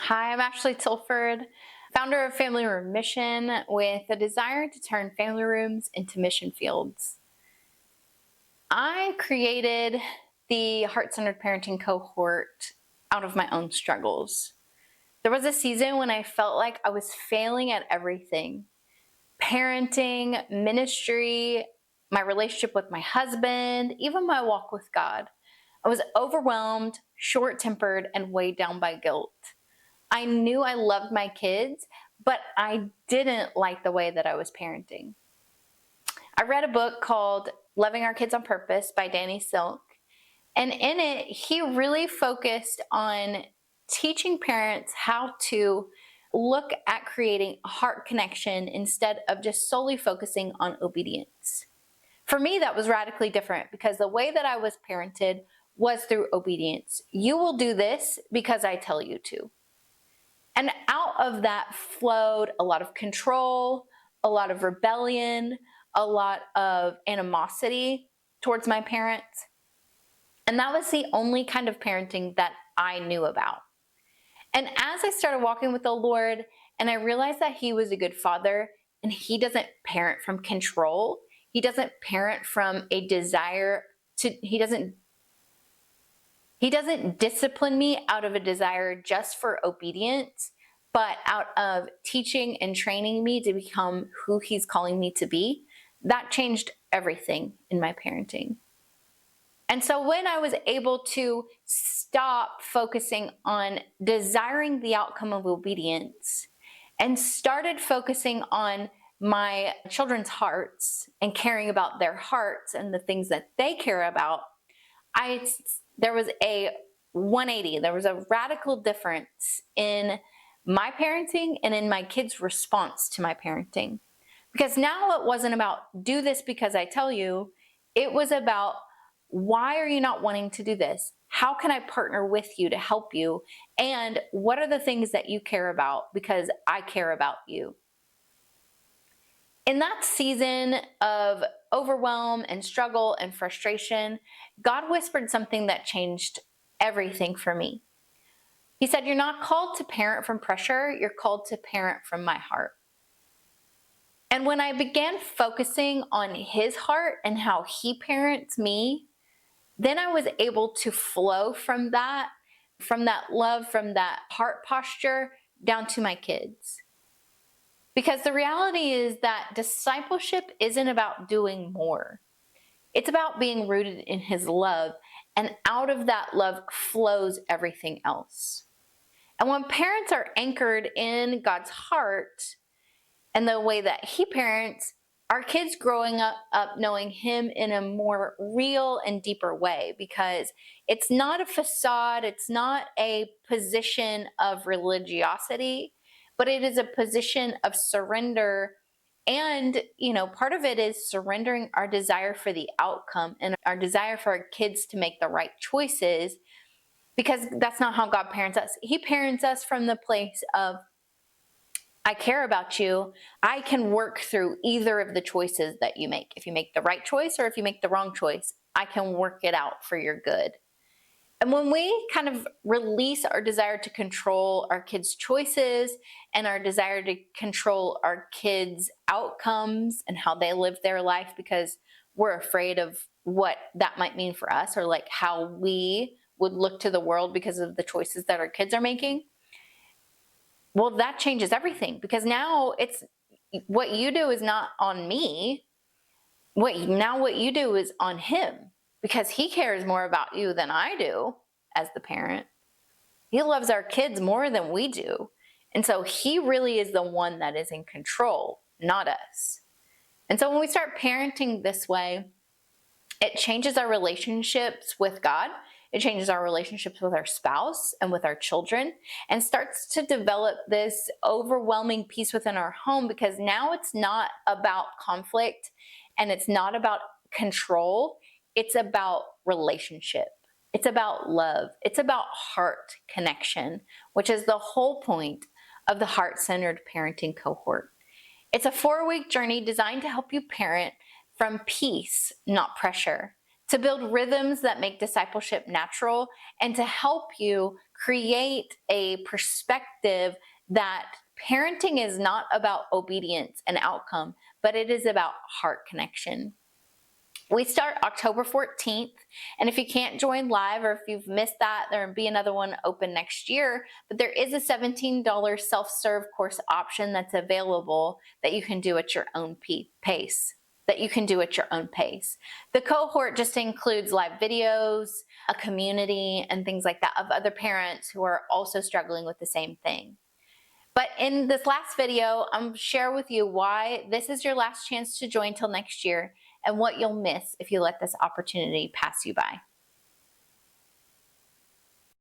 Hi, I'm Ashley Tilford, founder of Family Room Mission, with a desire to turn family rooms into mission fields. I created the Heart-Centered Parenting Cohort out of my own struggles. There was a season when I felt like I was failing at everything: parenting, ministry, my relationship with my husband, even my walk with God. I was overwhelmed, short-tempered, and weighed down by guilt. I knew I loved my kids, but I didn't like the way that I was parenting. I read a book called Loving Our Kids on Purpose by Danny Silk, and in it, he really focused on teaching parents how to look at creating a heart connection instead of just solely focusing on obedience. For me, that was radically different because the way that I was parented was through obedience. You will do this because I tell you to. And out of that flowed a lot of control, a lot of rebellion, a lot of animosity towards my parents. And that was the only kind of parenting that I knew about. And as I started walking with the Lord and I realized that He was a good father and He doesn't parent from control, He doesn't parent from a desire to, He doesn't discipline me out of a desire just for obedience, but out of teaching and training me to become who He's calling me to be. That changed everything in my parenting. And so when I was able to stop focusing on desiring the outcome of obedience and started focusing on my children's hearts and caring about their hearts and the things that they care about, there was a 180. There was a radical difference in my parenting and in my kids' response to my parenting. Because now it wasn't about do this because I tell you. It was about, why are you not wanting to do this? How can I partner with you to help you? And what are the things that you care about because I care about you? In that season of overwhelm and struggle and frustration, God whispered something that changed everything for me. He said, "You're not called to parent from pressure, you're called to parent from my heart." And when I began focusing on His heart and how He parents me, then I was able to flow from that love, from that heart posture down to my kids. Because the reality is that discipleship isn't about doing more. It's about being rooted in His love, and out of that love flows everything else. And when parents are anchored in God's heart and the way that He parents, our kids growing up knowing Him in a more real and deeper way, because it's not a facade, it's not a position of religiosity, but it is a position of surrender. And, part of it is surrendering our desire for the outcome and our desire for our kids to make the right choices, because that's not how God parents us. He parents us from the place of, I care about you. I can work through either of the choices that you make. If you make the right choice or if you make the wrong choice, I can work it out for your good. And when we kind of release our desire to control our kids' choices and our desire to control our kids' outcomes and how they live their life because we're afraid of what that might mean for us, or like how we would look to the world because of the choices that our kids are making, well, that changes everything, because now it's what you do is not on me. What you do is on Him, because He cares more about you than I do as the parent. He loves our kids more than we do. And so He really is the one that is in control, not us. And so when we start parenting this way, it changes our relationships with God. It changes our relationships with our spouse and with our children, and starts to develop this overwhelming peace within our home, because now it's not about conflict and it's not about control. It's about relationship. It's about love. It's about heart connection, which is the whole point of the Heart-Centered Parenting Cohort. It's a 4-week journey designed to help you parent from peace, not pressure, to build rhythms that make discipleship natural, and to help you create a perspective that parenting is not about obedience and outcome, but it is about heart connection. We start October 14th, and if you can't join live or if you've missed that, there'll be another one open next year, but there is a $17 self-serve course option that's available that you can do at your own pace. The cohort just includes live videos, a community, and things like that of other parents who are also struggling with the same thing. But in this last video, I'm share with you why this is your last chance to join till next year and what you'll miss if you let this opportunity pass you by.